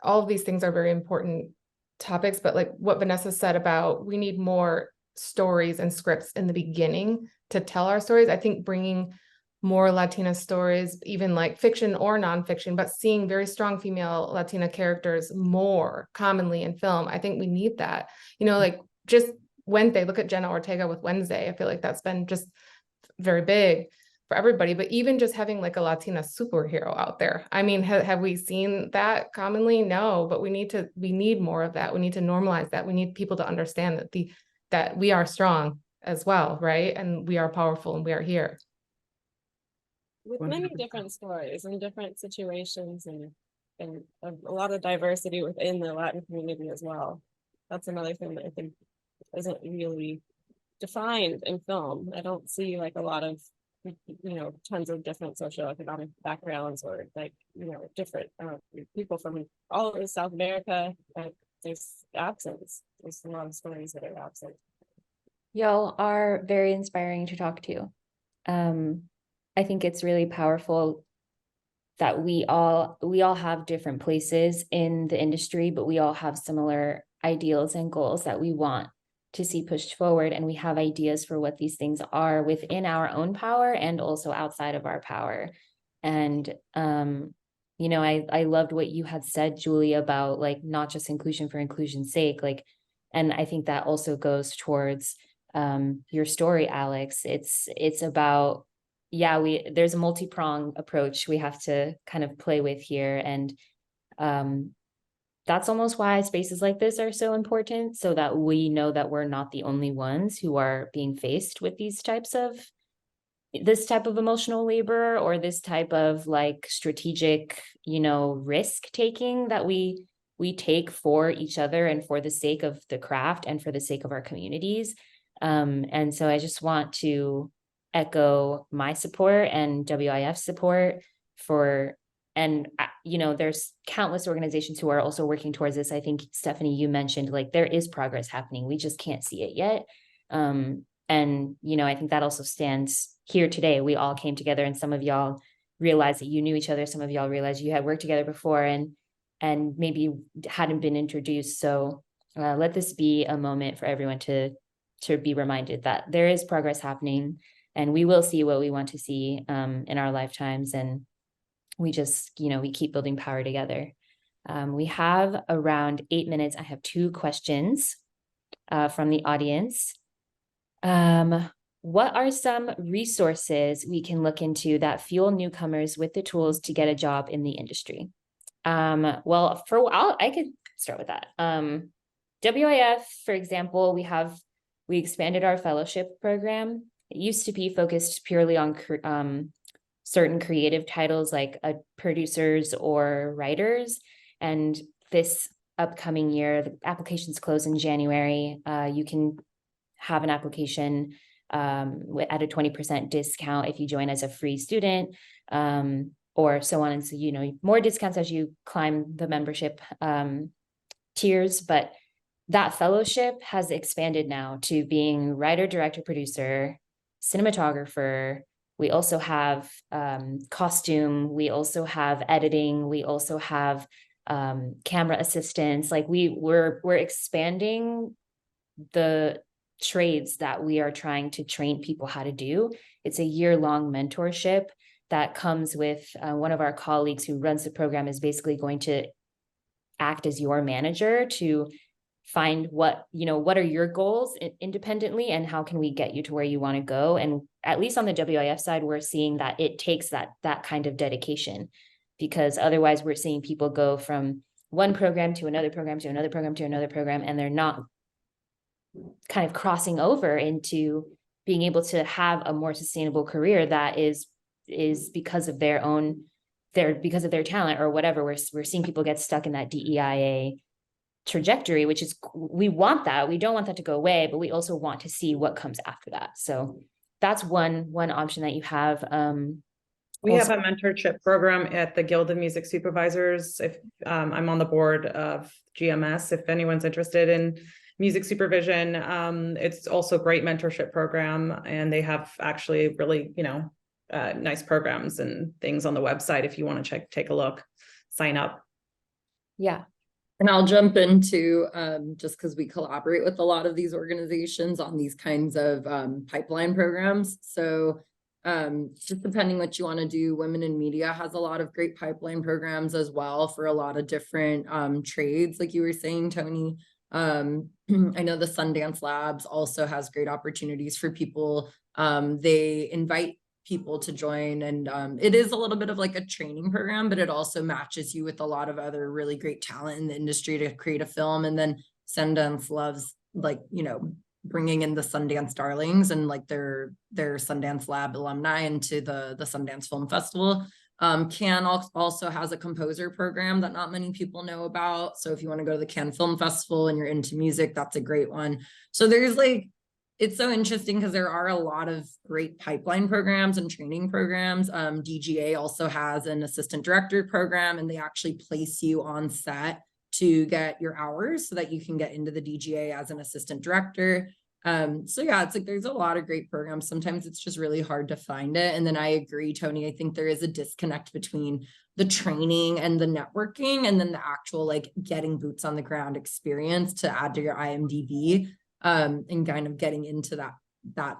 of these things are very important topics, but like what Vanessa said about we need more stories and scripts in the beginning to tell our stories. I think bringing more Latina stories, even like fiction or nonfiction, but seeing very strong female Latina characters more commonly in film. I think we need that, like just Wednesday, look at Jenna Ortega with Wednesday. I feel like that's been just very big for everybody, but even just having like a Latina superhero out there. I mean, have we seen that commonly? No, but we need more of that. We need to normalize that. We need people to understand that that we are strong as well, right? And we are powerful and we are here. With many different stories and different situations and a lot of diversity within the Latin community as well. That's another thing that I think isn't really defined in film. I don't see like a lot of tons of different socioeconomic backgrounds or like different people from all over South America. There's absence. There's a lot of stories that are absent. Y'all are very inspiring to talk to. I think it's really powerful that we all have different places in the industry, but we all have similar ideals and goals that we want to see pushed forward, and we have ideas for what these things are within our own power and also outside of our power. And I loved what you had said, Julie, about like not just inclusion for inclusion's sake, like, and I think that also goes towards your story, Alex. It's about, there's a multi-pronged approach we have to kind of play with here, and that's almost why spaces like this are so important, so that we know that we're not the only ones who are being faced with this type of emotional labor or this type of like strategic, risk taking that we take for each other and for the sake of the craft and for the sake of our communities. And so I just want to echo my support and WIF's support for, and there's countless organizations who are also working towards this. I think, Stephanie, you mentioned like there is progress happening. We just can't see it yet. And I think that also stands here today. We all came together, and some of y'all realized that you knew each other. Some of y'all realized you had worked together before and maybe hadn't been introduced. So let this be a moment for everyone to be reminded that there is progress happening, and we will see what we want to see in our lifetimes. And we just, we keep building power together. We have around 8 minutes. I have 2 questions from the audience. What are some resources we can look into that fuel newcomers with the tools to get a job in the industry? I could start with that. WIF, for example, we expanded our fellowship program. It used to be focused purely on certain creative titles like producers or writers. And this upcoming year, the applications close in January. You can have an application at a 20% discount if you join as a free student, or so on. And so, more discounts as you climb the membership tiers. But that fellowship has expanded now to being writer, director, producer, cinematographer. We also have costume. We also have editing. We also have camera assistants. Like we're expanding the trades that we are trying to train people how to do. It's a year-long mentorship that comes with one of our colleagues who runs the program is basically going to act as your manager to find what are your goals independently and how can we get you to where you want to go. And at least on the WIF side, we're seeing that it takes that kind of dedication, because otherwise we're seeing people go from one program to another program to another program to another program, and they're not kind of crossing over into being able to have a more sustainable career that is because of their talent or whatever. We're seeing people get stuck in that DEIA trajectory, which is, we want that. We don't want that to go away, but we also want to see what comes after that. So that's one option that you have. We have also- a mentorship program at the Guild of Music Supervisors. If I'm on the board of GMS, if anyone's interested in music supervision, it's also a great mentorship program, and they have actually really, nice programs and things on the website if you want to take a look, sign up. Yeah. And I'll jump into, just because we collaborate with a lot of these organizations on these kinds of pipeline programs. So just depending what you want to do, Women in Media has a lot of great pipeline programs as well for a lot of different trades, like you were saying, Tony. I know the Sundance Labs also has great opportunities for people. They invite people to join, and it is a little bit of like a training program, but it also matches you with a lot of other really great talent in the industry to create a film. And then Sundance loves, like, bringing in the Sundance darlings and like their Sundance Lab alumni into the Sundance Film Festival. Cannes also has a composer program that not many people know about. So if you want to go to the Cannes Film Festival and you're into music, that's a great one. So there's like, it's so interesting because there are a lot of great pipeline programs and training programs. DGA also has an assistant director program, and they actually place you on set to get your hours so that you can get into the DGA as an assistant director. So yeah, it's like there's a lot of great programs. Sometimes it's just really hard to find it. And then I agree, Tony, I think there is a disconnect between the training and the networking and then the actual like getting boots on the ground experience to add to your IMDb. And kind of getting into that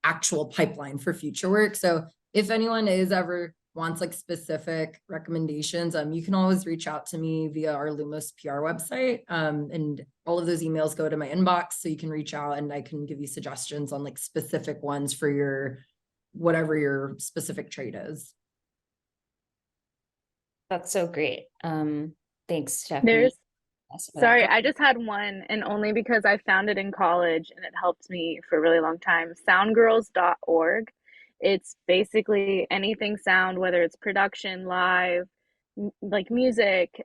actual pipeline for future work. So if anyone ever wants like specific recommendations, you can always reach out to me via our Lumos PR website. And all of those emails go to my inbox, so you can reach out and I can give you suggestions on like specific ones for your, whatever your specific trade is. That's so great. Thanks, Stephanie. Sorry, I just had one, and only because I found it in college and it helped me for a really long time. Soundgirls.org. It's basically anything sound, whether it's production, live, like music,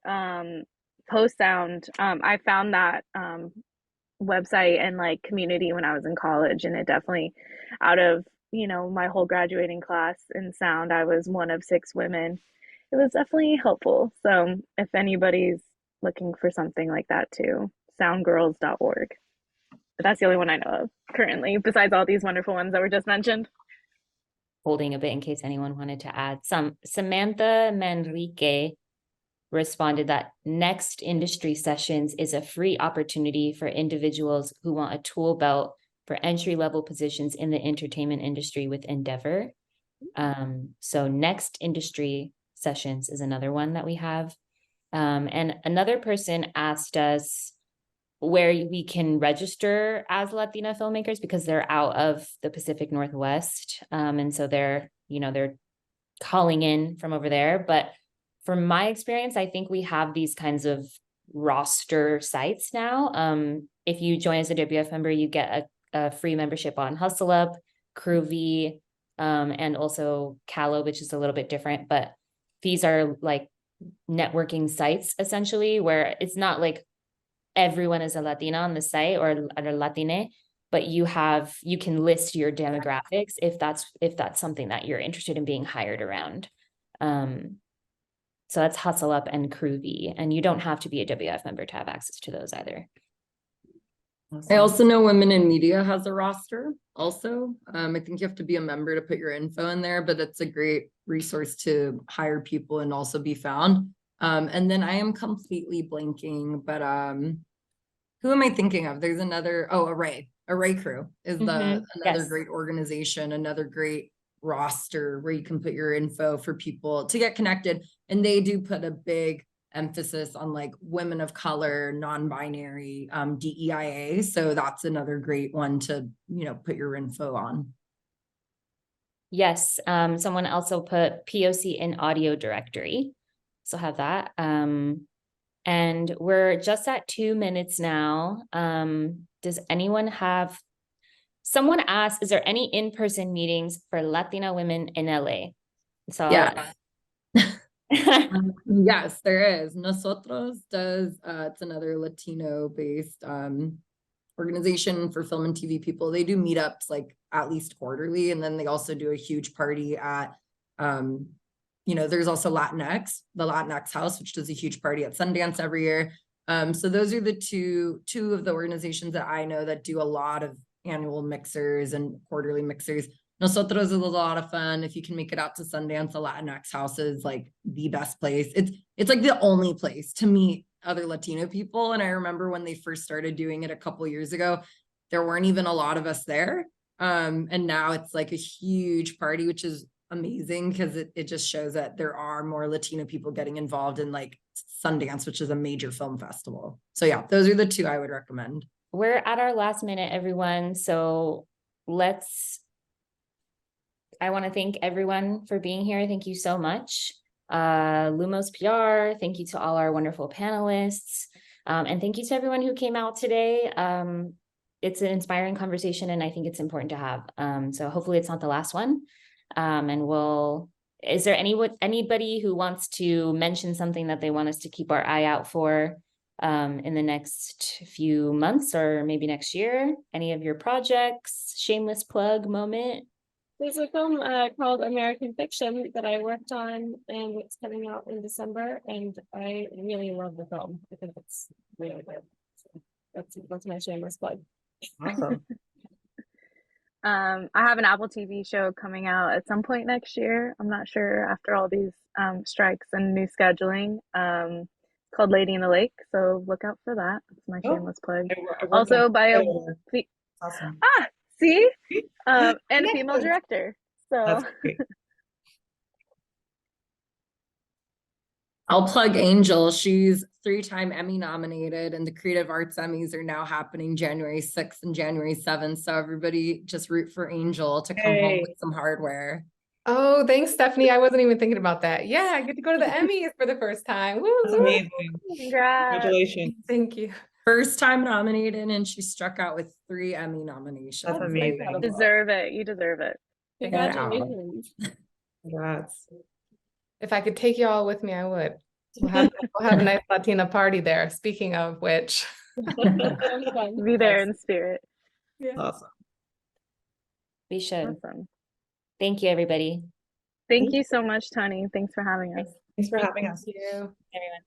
post sound. I found that website and like community when I was in college, and it definitely, out of my whole graduating class in sound, I was one of 6 women. It was definitely helpful. So if anybody's looking for something like that too, soundgirls.org. But that's the only one I know of currently, besides all these wonderful ones that were just mentioned. Holding a bit in case anyone wanted to add. Samantha Manrique responded that Next Industry Sessions is a free opportunity for individuals who want a tool belt for entry-level positions in the entertainment industry with Endeavor. So Next Industry Sessions is another one that we have. And another person asked us where we can register as Latina filmmakers because they're out of the Pacific Northwest. And so they're calling in from over there. But from my experience, I think we have these kinds of roster sites now. If you join as a WF member, you get a free membership on Hustle Up, Groovy, and also Callo, which is a little bit different. But these are like networking sites essentially, where it's not like everyone is a Latina on the site or a Latine, but you can list your demographics if that's something that you're interested in being hired around. So that's Hustle Up and Groovy, and you don't have to be a WF member to have access to those either. I also know Women in Media has a roster also. I think you have to be a member to put your info in there, but it's a great resource to hire people and also be found. And then I am completely blanking, but who am I thinking of? There's another, Array Crew is another Yes. great organization, another great roster where you can put your info for people to get connected. And they do put a big emphasis on like women of color, non-binary, DEIA. So that's another great one to, put your info on. Yes. Someone also put POC in audio directory. So have that. And we're just at 2 minutes now. Does anyone have, someone asked, is there any in-person meetings for Latina women in LA? So yeah. Yes, there is. Nosotros does, it's another Latino-based organization for film and TV people. They do meetups like at least quarterly, and then they also do a huge party at You know, there's also Latinx, the Latinx House, which does a huge party at Sundance every year. So those are the two of the organizations that I know that do a lot of annual mixers and quarterly mixers. Nosotros is a lot of fun. If you can make it out to Sundance, the Latinx House is like the best place. It's like the only place to meet other Latino people. And I remember when they first started doing it a couple years ago, there weren't even a lot of us there. And now it's like a huge party, which is amazing because it just shows that there are more Latino people getting involved in like Sundance, which is a major film festival. So yeah, those are the two I would recommend. We're at our last minute, everyone. So I want to thank everyone for being here. Thank you so much. Lumos PR, thank you to all our wonderful panelists. And thank you to everyone who came out today. It's an inspiring conversation and I think it's important to have. So hopefully it's not the last one. Is there anybody who wants to mention something that they want us to keep our eye out for in the next few months or maybe next year? Any of your projects? Shameless plug moment? There's a film called American Fiction that I worked on, and it's coming out in December, and I really love the film. I think it's really good. So that's my shameless plug. Awesome. I have an Apple TV show coming out at some point next year. I'm not sure after all these strikes and new scheduling. It's called Lady in the Lake, so look out for that. That's my shameless plug. Also by a awesome. see? And a female director. So That's great. I'll plug Angel. She's 3-time Emmy nominated, and the Creative Arts Emmys are now happening January 6th and January 7th. So everybody just root for Angel to come home with some hardware. Oh, thanks, Stephanie. I wasn't even thinking about that. Yeah, I get to go to the Emmys for the first time. Woo, That's woo. amazing. congrats. Congratulations. Thank you. First time nominated, and she struck out with 3 Emmy nominations. That's amazing. You deserve it. You deserve it. Congratulations. Congrats. If I could take you all with me, I would. We'll have a nice Latina party there. Speaking of which. Be there in spirit. Yeah. Awesome. We should. Awesome. Thank you, everybody. Thank you so much, Tony. Thanks for having us. Thanks for having us. Thank you. Everyone.